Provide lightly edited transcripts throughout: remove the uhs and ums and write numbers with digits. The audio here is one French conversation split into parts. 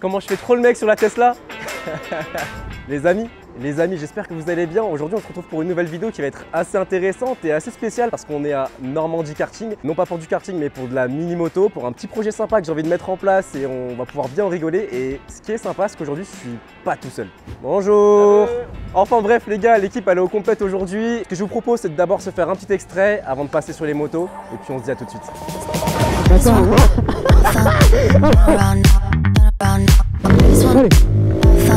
Comment je fais trop le mec sur la Tesla. Les amis, j'espère que vous allez bien. Aujourd'hui, on se retrouve pour une nouvelle vidéo qui va être assez intéressante et assez spéciale parce qu'on est à Normandie Karting. Non pas pour du karting, mais pour de la mini-moto, pour un petit projet sympa que j'ai envie de mettre en place et on va pouvoir bien en rigoler. Et ce qui est sympa, c'est qu'aujourd'hui, je suis pas tout seul. Bonjour. Enfin bref, les gars, l'équipe elle est au complète aujourd'hui. Ce que je vous propose, c'est d'abord se faire un petit extrait avant de passer sur les motos. Et puis on se dit à tout de suite.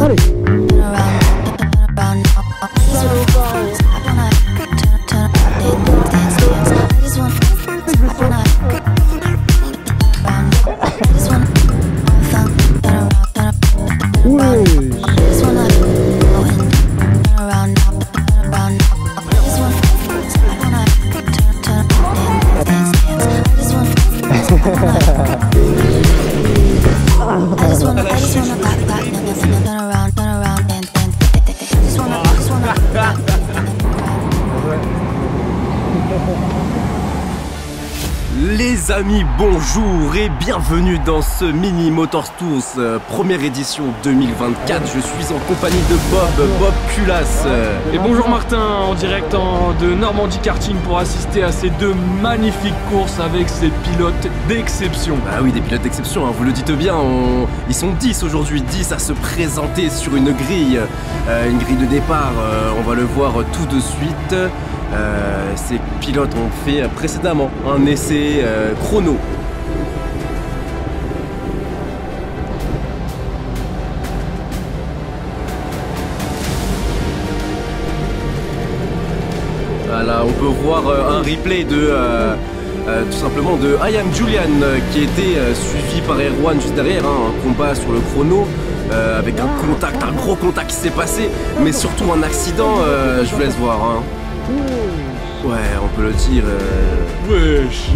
Allez. Les amis, bonjour et bienvenue dans ce Mini Motors Tours, première édition 2024. Je suis en compagnie de Bob Culasse. Et bonjour Martin, en direct de Normandie Karting pour assister à ces deux magnifiques courses avec ces pilotes d'exception. Ah oui, des pilotes d'exception, hein, vous le dites bien, ils sont 10 aujourd'hui, 10 à se présenter sur une grille de départ, on va le voir tout de suite. Ces pilotes ont fait précédemment un essai chrono. Voilà, on peut voir un replay de tout simplement de I Am Julian qui était suivi par Erwan juste derrière, hein, un combat sur le chrono. Avec un gros contact qui s'est passé, mais surtout un accident, je vous laisse voir. Hein. Ouais, on peut le dire. Wesh.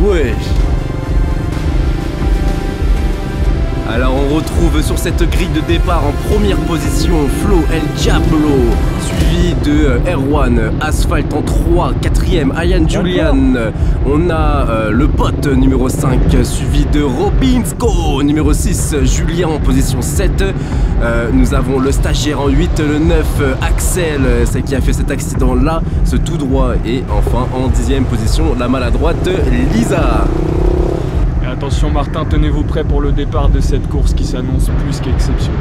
Alors on retrouve sur cette grille de départ en première position Flo El Diablo, suivi de Erwan Asphalt en 3, 4ème Ian Julian. On a le pote numéro 5, suivi de Robinsko, numéro 6 Julien en position 7. Nous avons le stagiaire en 8, le 9 Axel, celle qui a fait cet accident là, ce tout droit. Et enfin en 10ème position la maladroite Lisa. Attention Martin, tenez-vous prêts pour le départ de cette course qui s'annonce plus qu'exceptionnelle.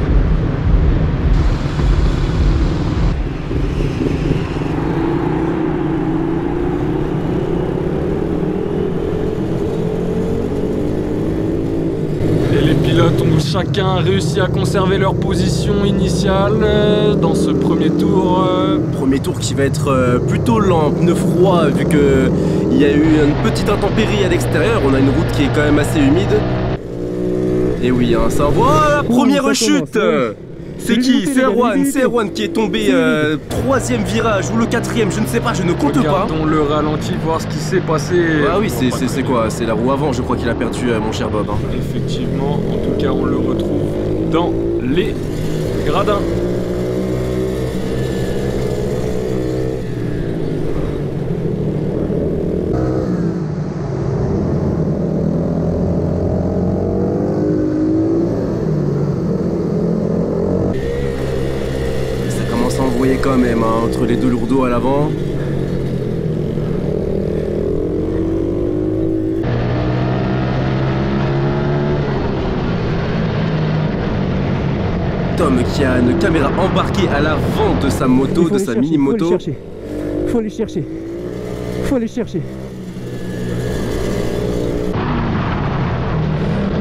Et les pilotes ont chacun réussi à conserver leur position initiale dans ce premier tour. Premier tour qui va être plutôt lent, pneu froid, vu que il y a eu une petite intempérie à l'extérieur. On a une route qui est quand même assez humide. Et oui, hein, ça va. Oh, première chute. C'est qui? C'est Erwan qui est tombé 3ème virage ou le 4ème, je ne sais pas, je ne compte pas. Regardons le ralenti, voir ce qui s'est passé. Ah oui, c'est quoi? C'est la roue avant, je crois qu'il a perdu, mon cher Bob. Hein. Effectivement, en tout cas, on le retrouve dans les gradins. Quand même, hein, entre les deux lourdeaux à l'avant. Tom qui a une caméra embarquée à l'avant de sa moto, de sa mini-moto. Faut les chercher.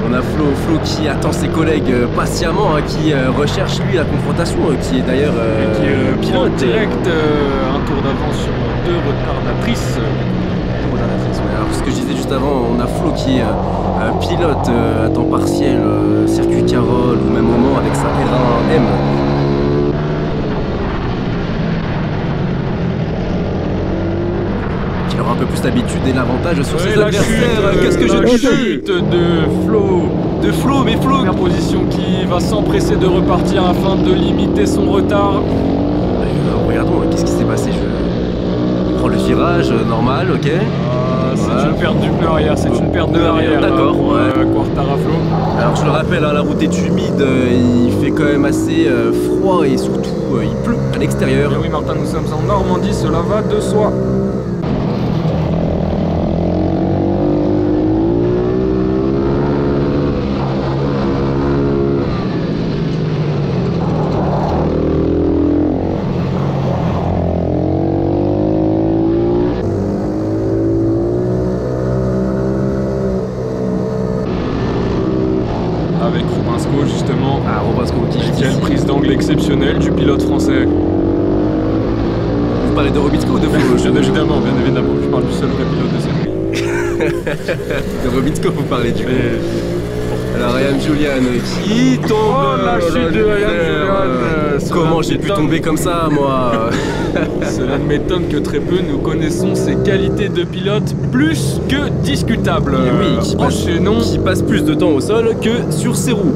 On a Flo qui attend ses collègues patiemment, hein, qui recherche lui la confrontation, qui est d'ailleurs qui pilote direct un tour d'avance sur deux retardatrices. Ouais, alors ce que je disais juste avant, on a Flo qui pilote à temps partiel, circuit Carole ou même au Mans avec sa R1M. Qui aura un peu plus d'habitude et l'avantage sur ses adversaires. Qu'est-ce que je dis? Chute de Flo, mais Flo, première position qui va s'empresser de repartir afin de limiter son retard. Regardons, qu'est-ce qui s'est passé? Je prends le virage normal, ok. c'est une perte du pneu arrière, c'est une perte de l'arrière. D'accord, ouais. Quartara Flo. Alors je le rappelle, hein, la route est humide, il fait quand même assez froid et surtout il pleut à l'extérieur. Oui Martin, nous sommes en Normandie, cela va de soi. Avec Robinsko justement. Ah, Robinsko qui et quelle prise d'angle exceptionnelle du pilote français. Vous parlez de Robinsko ou de Flo? Bien évidemment, je parle du seul vrai pilote de cette grille. De Robinsko vous parlez du coup. Alors Ryan Julian qui tombe. Oh la chute de Ryan Julian. Comment j'ai pu tomber comme ça moi? Cela ne m'étonne que très peu nous connaissons ses qualités de pilote plus que discutables. Et oui, qui passe plus de temps au sol que sur ses roues.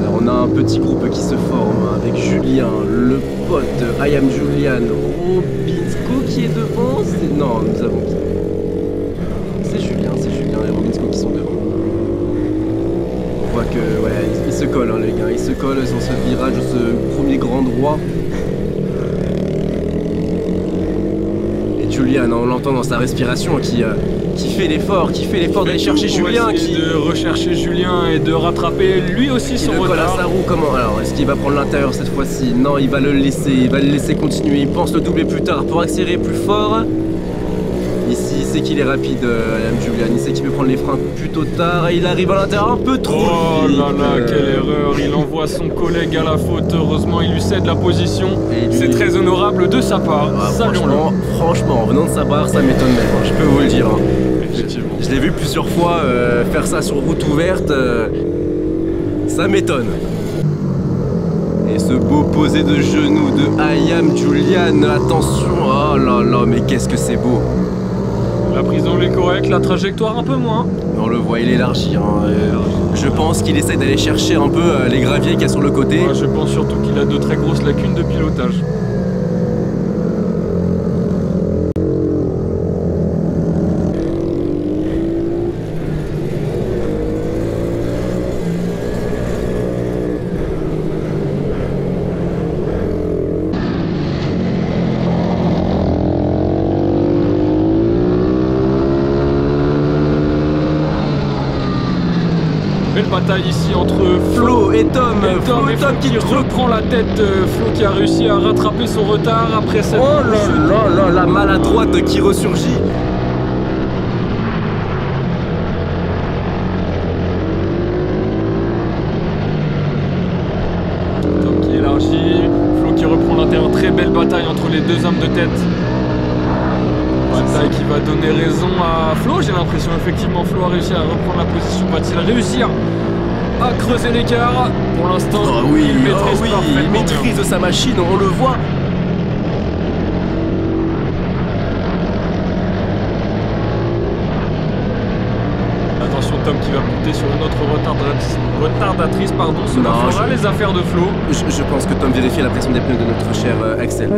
Alors on a un petit groupe qui se forme avec Julien, le pote de I Am Julian, Robinsko qui est devant. Non, nous avons qui? C'est Julien et Robinsko qui sont devant. On voit que ouais, ils se collent hein, les gars, ils se collent sur ce virage, ce premier grand droit. Et Julian, on l'entend dans sa respiration qui fait l'effort d'aller chercher Julien, de rechercher Julien et de rattraper lui aussi son retard. Il colle à sa roue, comment? Alors, est-ce qu'il va prendre l'intérieur cette fois-ci? Non, il va le laisser continuer. Il pense le doubler plus tard pour accélérer plus fort. Ici, il sait qu'il est rapide, Julian. Il sait qu'il peut prendre les freins plutôt tard et il arrive à l'intérieur un peu trop vite. Oh là là, quelle erreur! Il envoie son collègue à la faute. Heureusement, il lui cède la position. C'est très honorable de sa part. Ah, franchement, en venant de sa part, ça m'étonne même. Hein, je peux vous le dire. Hein. Effectivement. Je l'ai vu plusieurs fois faire ça sur route ouverte. Ça m'étonne. Et ce beau posé de genoux de I Am Julian. Attention, oh là là, mais qu'est-ce que c'est beau! La prise d'angle est correcte, la trajectoire un peu moins. On le voit, il élargit. Hein. Je pense qu'il essaie d'aller chercher un peu les graviers qu'il y a sur le côté. Ouais, je pense surtout qu'il a de très grosses lacunes de pilotage. Belle bataille ici entre Flo et Tom. Flo qui reprend la tête. Flo qui a réussi à rattraper son retard après cette... Oh là là là, la maladroite qui ressurgit. Tom qui élargit. Flo qui reprend l'intérieur. Très belle bataille entre les deux hommes de tête. Bataille qui va donner raison à Flo, j'ai l'impression. Effectivement, Flo a réussi à reprendre la position. Va-t-il réussir à creuser l'écart? Pour l'instant, il maîtrise sa machine, on le voit. Attention, Tom qui va monter sur une autre retardatrice, pardon. Cela fera les affaires de Flo. Je pense que Tom vérifie la pression des pneus de notre cher Axel.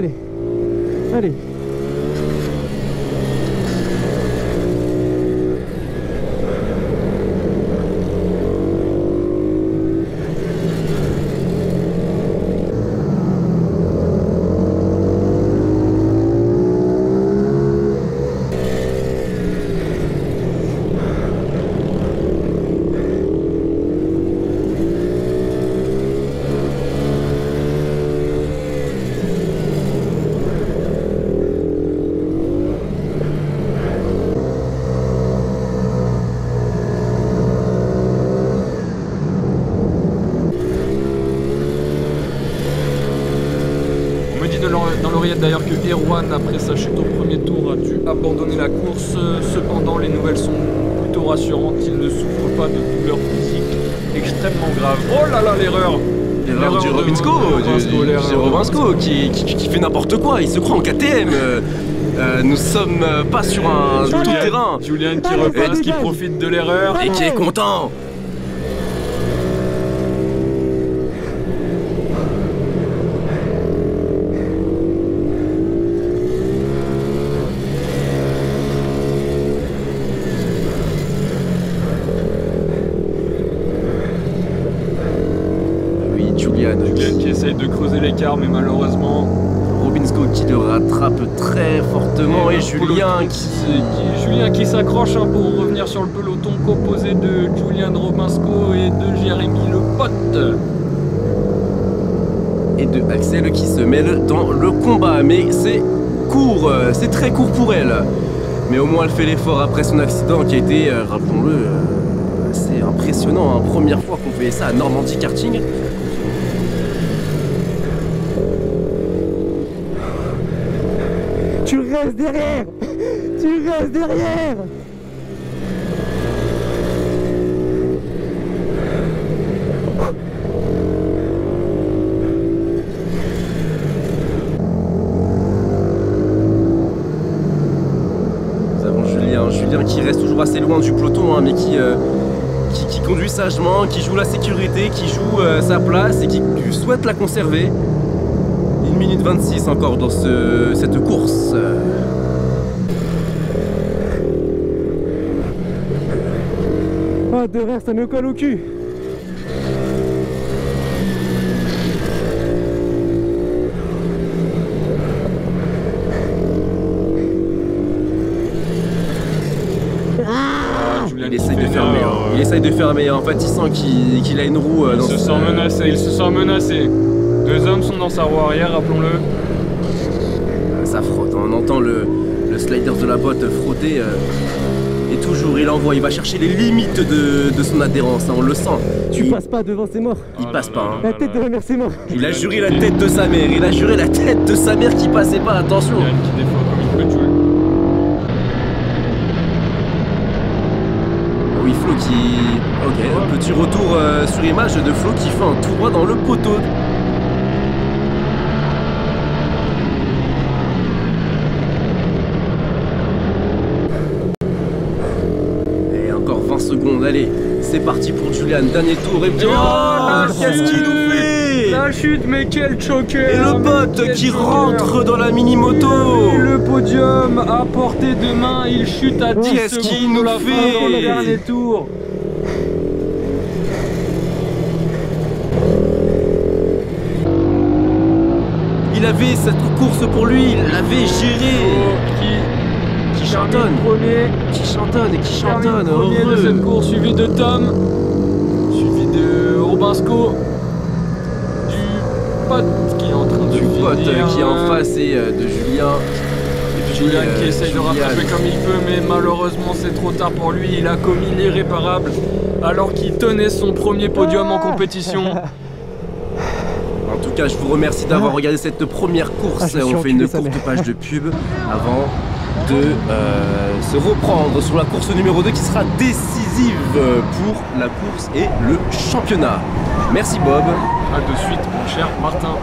Allez. Dans l'oreillette d'ailleurs que Erwan, après sa chute au premier tour, a dû abandonner la course. Cependant, les nouvelles sont plutôt rassurantes. Il ne souffre pas de douleurs physiques extrêmement graves. Oh là là, l'erreur! L'erreur du Robinsko, qui fait n'importe quoi. Il se croit en KTM. Nous sommes pas sur un tout-terrain. Julian qui repasse, qui profite de l'erreur. Et qui est content. Julien qui essaye de creuser l'écart, mais malheureusement... Robinsko qui le rattrape très fortement et Julien qui s'accroche pour revenir sur le peloton composé de Julian Robinsko et de Jérémy Le Pote. Et de Axel qui se mêle dans le combat. Mais c'est court, c'est très court pour elle. Mais au moins elle fait l'effort après son accident qui a été, rappelons-le, assez impressionnant. Hein. Première fois qu'on fait ça à Normandie Karting. Tu restes derrière! Tu restes derrière! Nous avons Julien qui reste toujours assez loin du peloton, hein, mais qui conduit sagement, qui joue la sécurité, qui joue sa place et qui souhaite la conserver. 1 minute 26 encore dans cette course. Oh, derrière, ça me colle au cul! Il essaye de fermer. Il essaye de fermer. En fait, il sent qu'il a une roue. Il se sent menacé. Deux hommes sont dans sa roue arrière, rappelons-le. Ça frotte. On entend le slider de la botte frotter. Et toujours, il va chercher les limites de son adhérence. Hein, on le sent. Tu passes pas devant, c'est mort! Il passe pas. Hein. La tête de la mère, c'est mort! Il a juré la tête de sa mère. Il a juré la tête de sa mère qui passait pas. Attention. Julien qui défend comme il peut, Jules. Oui, Flo qui... Ok, petit retour sur image de Flo qui fait un tout droit dans le poteau. Et encore 20 secondes, allez, c'est parti pour Julian, dernier tour et bien... qu'est-ce qu'il nous fait? La chute, mais quel choker! Et le pote qui rentre dans la mini-moto! Le podium à portée de main, il chute à 10 Qu'est-ce qu'il secondes nous de la fait? fin dans le dernier tour. Il avait cette course pour lui, il l'avait gérée. Qui chantonne, qui chantonne et qui chantonne. Premier de cette course, suivi de Tom, suivi de Robinsko, du pote qui est en train de finir, qui est en face et de Julien. Et puis, Julien qui essaye de rattraper comme il peut, mais malheureusement c'est trop tard pour lui. Il a commis l'irréparable alors qu'il tenait son premier podium en compétition. En tout cas, je vous remercie d'avoir regardé cette première course. On fait une courte page de pub avant de se reprendre sur la course numéro 2 qui sera décisive pour la course et le championnat. Merci Bob. A de suite mon cher Martin.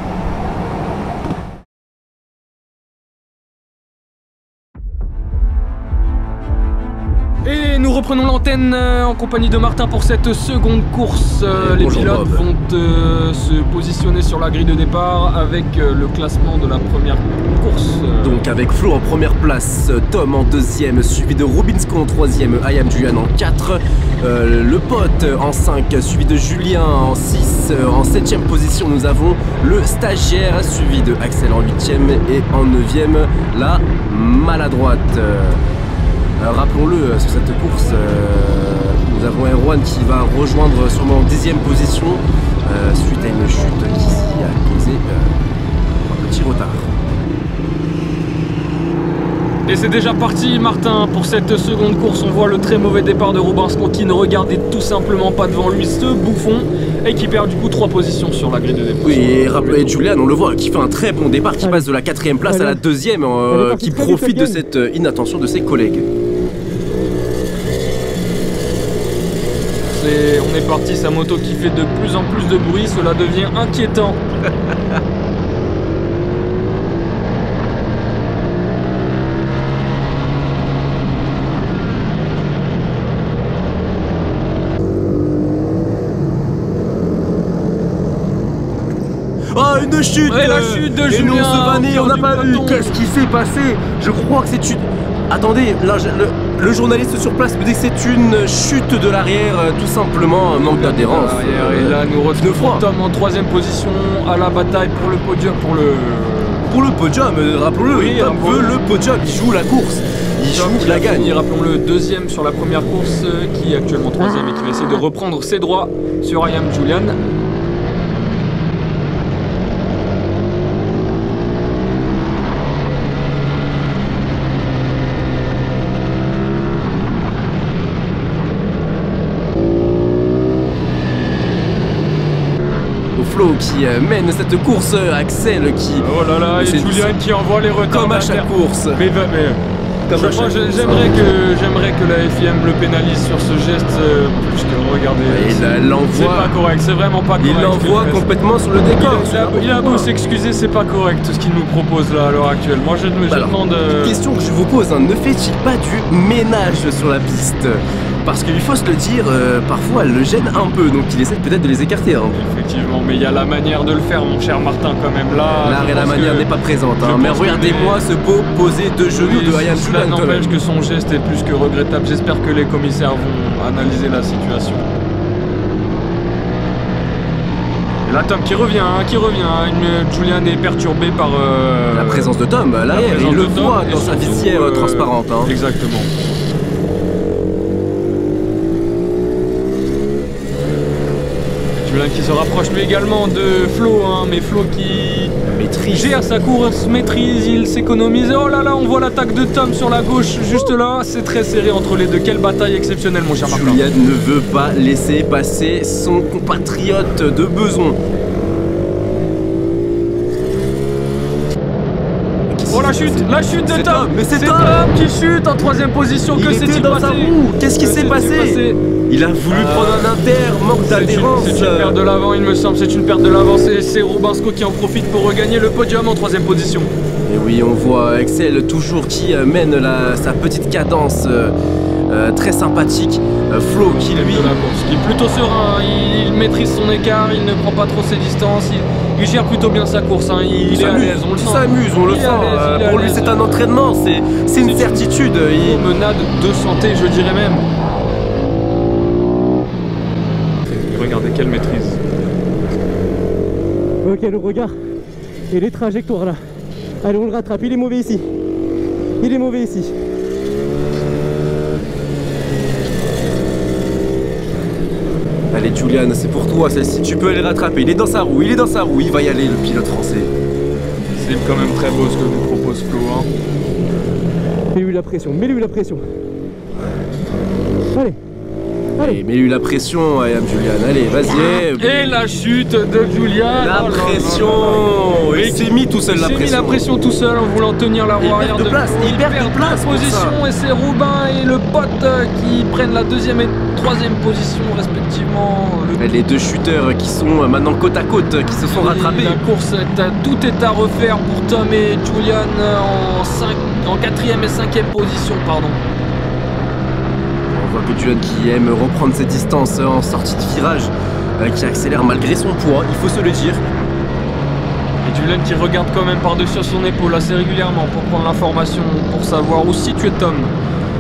Et nous reprenons l'antenne en compagnie de Martin pour cette seconde course. Les pilotes vont se positionner sur la grille de départ avec le classement de la première course. Donc avec Flo en première place, Tom en deuxième, suivi de Robinsko en troisième, I Am Julian en 4, le pote en 5, suivi de Julien en 6, en 7ème position nous avons le stagiaire, suivi de Axel en 8ème et en 9ème la maladroite. Rappelons-le, sur cette course, nous avons Erwan qui va rejoindre sûrement en 10ème position suite à une chute qui a causé un petit retard. Et c'est déjà parti Martin pour cette seconde course. On voit le très mauvais départ de Robinsko qui ne regardait tout simplement pas devant lui, ce bouffon, et qui perd du coup 3 positions sur la grille de départ. Oui, et rappelez Julian, on le voit, qui fait un très bon départ, qui passe de la 4ème place à la 2ème, qui profite de cette inattention de ses collègues. On est parti, sa moto qui fait de plus en plus de bruit, cela devient inquiétant. Oh, une chute! Ouais, la chute de Julien! Et nous on se vannait, on n'a pas vu! peloton. Qu'est-ce qui s'est passé? Je crois que c'est une... Attendez, là, Le journaliste sur place me dit que c'est une chute de l'arrière, tout simplement un manque d'adhérence. Et là, nous retrouvons Tom en 3ème position à la bataille pour le podium, pour le podium, rappelons-le, oui, Tom veut le podium, il joue la course, il joue la gagne. Rappelons-le, 2ème sur la première course, qui est actuellement 3ème et qui va essayer de reprendre ses droits sur I Am Julian. Flo qui mène cette course, Axel qui... Oh là là, et Julian qui envoie les retards. Comme à chaque course. J'aimerais que la FIM le pénalise sur ce geste plus que regarder. Il l'envoie. C'est pas correct, c'est vraiment pas correct. Il l'envoie complètement sur le décor. Il a beau s'excuser, c'est pas correct ce qu'il nous propose là à l'heure actuelle. Moi je demande. Question que je vous pose, hein, ne fait-il pas du ménage sur la piste? Parce qu'il faut se le dire, parfois elle le gêne un peu, donc il essaie peut-être de les écarter. Hein. Effectivement, mais il y a la manière de le faire, mon cher Martin, quand même. L'art et la manière n'est pas présente. Hein. Mais regardez-moi ce beau posé de genoux de I Am Julian. N'empêche que son geste est plus que regrettable. J'espère que les commissaires vont analyser la situation. Et là, Tom qui revient. Julian est perturbé par la présence de Tom à l'arrière. Il le voit dans sa visière transparente. Hein. Exactement. Julian qui se rapproche lui également de Flo, hein, mais Flo qui gère sa course, maîtrise, il s'économise. Oh là là, on voit l'attaque de Tom sur la gauche, juste là, c'est très serré entre les deux. Quelle bataille exceptionnelle, mon cher Martin. Julian ne veut pas laisser passer son compatriote de besoin. Oh la chute de Tom. Mais c'est Tom qui chute en 3ème position. Que s'est-il passé? Qu'est-ce qui s'est passé? Il a voulu prendre un inter, manque d'adhérence. C'est une perte de l'avant, il me semble, c'est une perte de l'avance et c'est Robinsko qui en profite pour regagner le podium en 3ème position. Et oui, on voit Axel toujours qui mène sa petite cadence très sympathique. Flo qui lui... qui est plutôt serein, il maîtrise son écart, il ne prend pas trop ses distances, il gère plutôt bien sa course, hein. Il est à l'aise, on le sent. Il s'amuse, on le sent. Pour lui c'est un entraînement, c'est une certitude. Une promenade de santé, je dirais même. Regardez quelle maîtrise. Ok, le regard et les trajectoires là. Allez, on le rattrape, il est mauvais ici. Allez Julian, c'est pour toi celle-ci, tu peux aller rattraper. Il est dans sa roue, il va y aller le pilote français. C'est quand même très beau ce que nous propose Flo. Hein. Mets-lui la pression. Allez, mets-lui la pression, I Am Julian. Allez, vas-y. Et la chute de Julian. La pression. Il s'est mis tout seul la pression. Il s'est mis la pression tout seul en voulant tenir la roue arrière de place. Il perd de place position et c'est Robin et le pote qui prennent la 2ème et 3ème position respectivement. Les deux shooters qui sont maintenant côte à côte, qui se sont rattrapés. La course, tout est à refaire pour Tom et Julian en 4ème et 5ème position, pardon. On voit que Julian qui aime reprendre ses distances en sortie de virage, qui accélère malgré son poids, il faut se le dire. Et Julian qui regarde quand même par-dessus son épaule assez régulièrement pour prendre l'information, pour savoir où se situe Tom.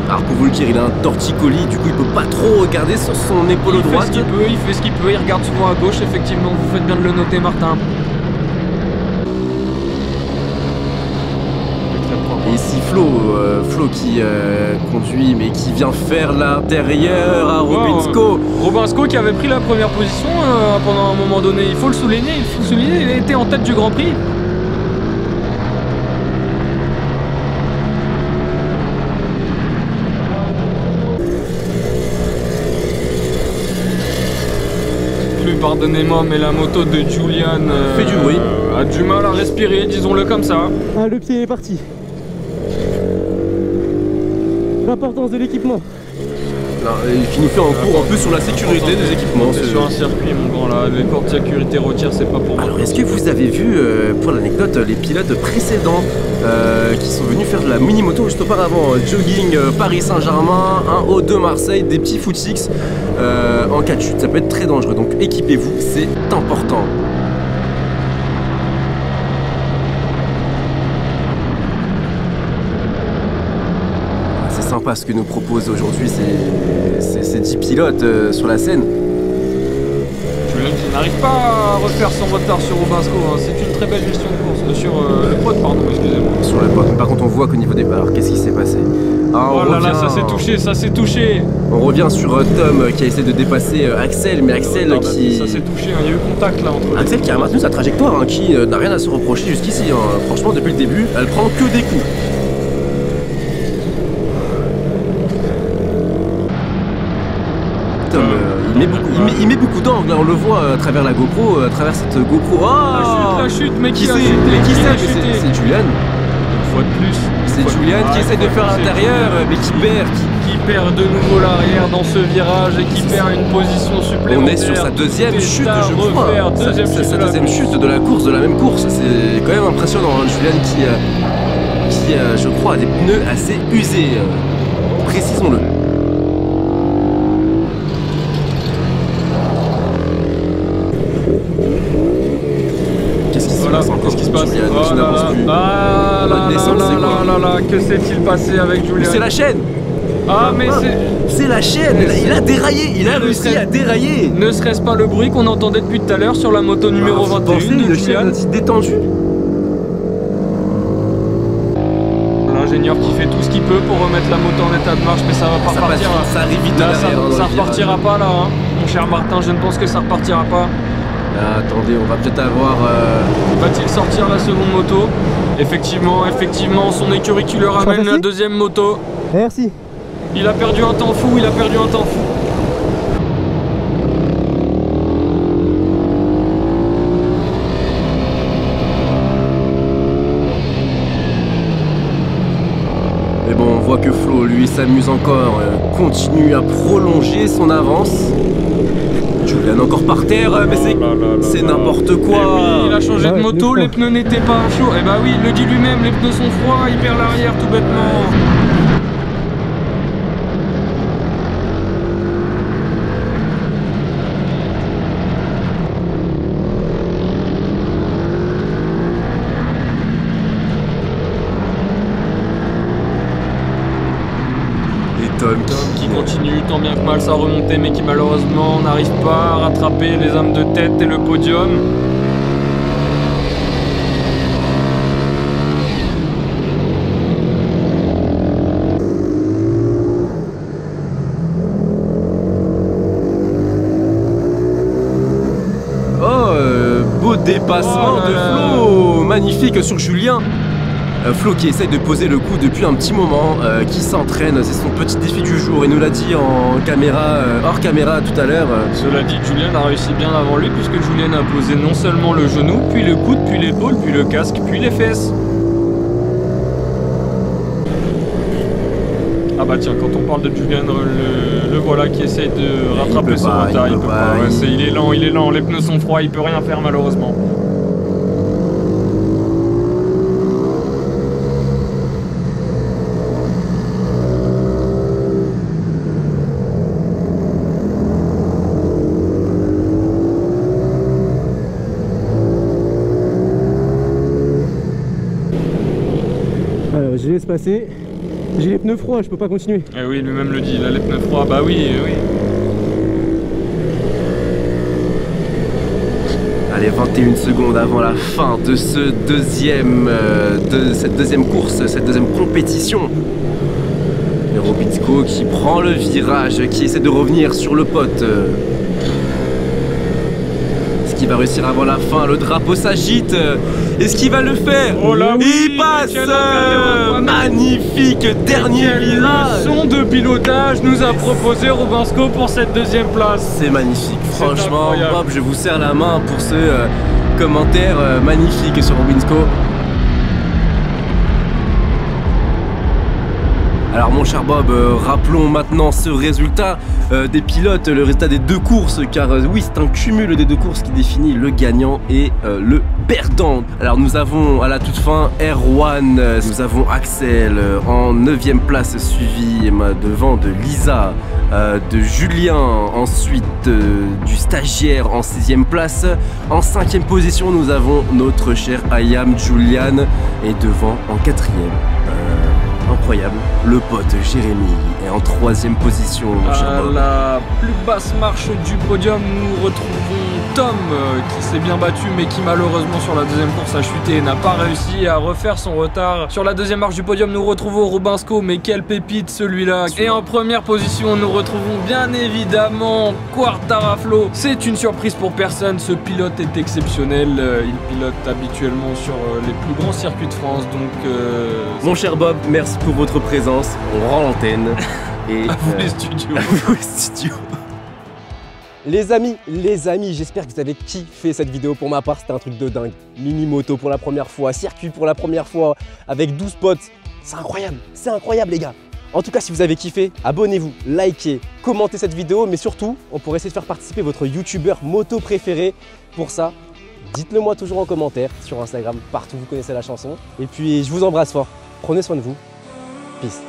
Alors pour vous le dire, il a un torticolis, du coup il peut pas trop regarder sur son épaule droite. Il fait ce qu'il peut, il regarde souvent à gauche, effectivement, vous faites bien de le noter Martin. Et ici Flo qui conduit mais qui vient faire l'intérieur à Robinsko. Robinsko qui avait pris la première position pendant un moment donné, il faut le souligner, il était en tête du Grand Prix. Pardonnez-moi, mais la moto de Julian fait du bruit. A du mal à respirer, disons-le comme ça. Ah, le pied est parti. L'importance de l'équipement. Qui nous fait un cours un peu sur la sécurité des équipements. C'est sur un circuit, mon grand, là. Les portes de sécurité routière, c'est pas pour moi. Alors, est-ce que vous avez vu, pour l'anecdote, les pilotes précédents qui sont venus faire de la mini-moto juste auparavant, jogging Paris Saint-Germain, un O2 Marseille, des petits footix en cas de chute, ça peut être très dangereux, donc équipez-vous, c'est important. sympa ce que nous propose aujourd'hui ces 10 pilotes sur la scène. Julien qui n'arrive pas à refaire son retard sur Rubinsko, hein. C'est une très belle gestion de course, sur le pod, pardon, excusez-moi. Sur le pod. Par contre, on voit qu'au niveau des barres, qu'est-ce qui s'est passé? Ah, oh là là, ça s'est touché, ça s'est touché. On revient sur Tom qui a essayé de dépasser Axel, mais Axel qui... Ça s'est touché, hein. Il y a eu contact là entre Axel qui a maintenu sa trajectoire, hein, qui n'a rien à se reprocher jusqu'ici. Hein. Franchement, depuis le début, elle prend que des coups. Tom, il met beaucoup d'angles, on le voit à travers la GoPro, à travers cette GoPro. Oh, la chute, mais qui c'est? C'est Julian. Une fois de plus. C'est Julian qui essaie de faire l'intérieur, mais qui perd. Qui perd de nouveau l'arrière dans ce virage et qui perd une position supplémentaire. On est sur sa deuxième chute, je crois. Sa deuxième chute de la course, de la même course. C'est quand même impressionnant. Hein. Julian qui je crois, a des pneus assez usés. Précisons-le. Qu'est-ce qui se passe? Oh là là, que s'est-il passé avec Julian? C'est la chaîne. Ah mais c'est la chaîne. Il a déraillé, il a réussi à dérailler. Ne serait-ce pas le bruit qu'on entendait depuis tout à l'heure sur la moto numéro 21 de Julian? Détendu. L'ingénieur qui fait tout ce qu'il peut pour remettre la moto en état de marche, mais ça va pas repartir. Ça arrive vite là, ça repartira pas là, hein. Mon cher Martin, je ne pense que ça repartira pas. Ah, attendez, on va peut-être avoir... Va-t-il sortir la seconde moto? Effectivement, son écurie qui le ramène la deuxième moto. Merci. Il a perdu un temps fou, Mais bon, on voit que Flo, lui, s'amuse encore, continue à prolonger son avance. Julian encore par terre, mais c'est n'importe quoi. Et oui, il a changé de moto, les pneus n'étaient pas chauds. Et bah oui, il le dit lui-même, les pneus sont froids, il perd l'arrière tout bêtement. Tom qui continue tant bien que mal sa remontée, mais qui malheureusement n'arrive pas à rattraper les hommes de tête et le podium. Beau dépassement de Flo, magnifique sur Julien. Flo qui essaye de poser le coup depuis un petit moment, qui s'entraîne, c'est son petit défi du jour, il nous l'a dit en caméra, hors caméra tout à l'heure. Cela dit, Julien a réussi bien avant lui, puisque Julien a posé non seulement le genou, puis le coude, puis l'épaule, puis le casque, puis les fesses. Ah bah tiens, quand on parle de Julien, le voilà qui essaye de rattraper son retard, il peut pas. Ouais, il est lent, les pneus sont froids, il peut rien faire malheureusement. Alors, je laisse passer. J'ai les pneus froids, je peux pas continuer. Eh oui, lui-même le dit, il a les pneus froids. Bah oui, oui. Allez, 21 secondes avant la fin de cette deuxième course, cette deuxième compétition. Et Rubinsko qui prend le virage, qui essaie de revenir sur le pote. Est-ce qu'il va réussir avant la fin? Le drapeau s'agite. Est-ce qu'il va le faire? Oh là oui, il passe. Magnifique dernier virage. Son de pilotage nous a proposé Rubinsko pour cette deuxième place. C'est magnifique. Franchement, Bob, je vous serre la main pour ce commentaire magnifique sur Rubinsko. Alors mon cher Bob, rappelons maintenant ce résultat des pilotes, le résultat des deux courses, car oui, c'est un cumul des deux courses qui définit le gagnant et le perdant. Alors nous avons à la toute fin Erwan, nous avons Axel en 9e place, suivi devant de Lisa, de Julien, ensuite du stagiaire en 6e place. En 5e position, nous avons notre cher Ayam Julian, et devant en 4e. incroyable. Le pote Jérémy est en 3e position. À la plus basse marche du podium, nous retrouvons Tom qui s'est bien battu mais qui malheureusement sur la deuxième course a chuté et n'a pas réussi à refaire son retard. Sur la deuxième marche du podium, nous retrouvons Robinsko, mais quelle pépite celui-là. Et en première position, nous retrouvons bien évidemment Quartararo. C'est une surprise pour personne, ce pilote est exceptionnel. Il pilote habituellement sur les plus grands circuits de France, donc... Mon cher Bob, merci pour votre présence. On rend l'antenne. Et à vous les studios. À vous les studios. Les amis, j'espère que vous avez kiffé cette vidéo. Pour ma part, c'était un truc de dingue. Mini moto pour la première fois, circuit pour la première fois, avec 12 potes. C'est incroyable les gars. En tout cas, si vous avez kiffé, abonnez-vous, likez, commentez cette vidéo, mais surtout, on pourrait essayer de faire participer votre youtubeur moto préféré. Pour ça, dites-le moi toujours en commentaire, sur Instagram, partout, vous connaissez la chanson. Et puis, je vous embrasse fort. Prenez soin de vous. Peace.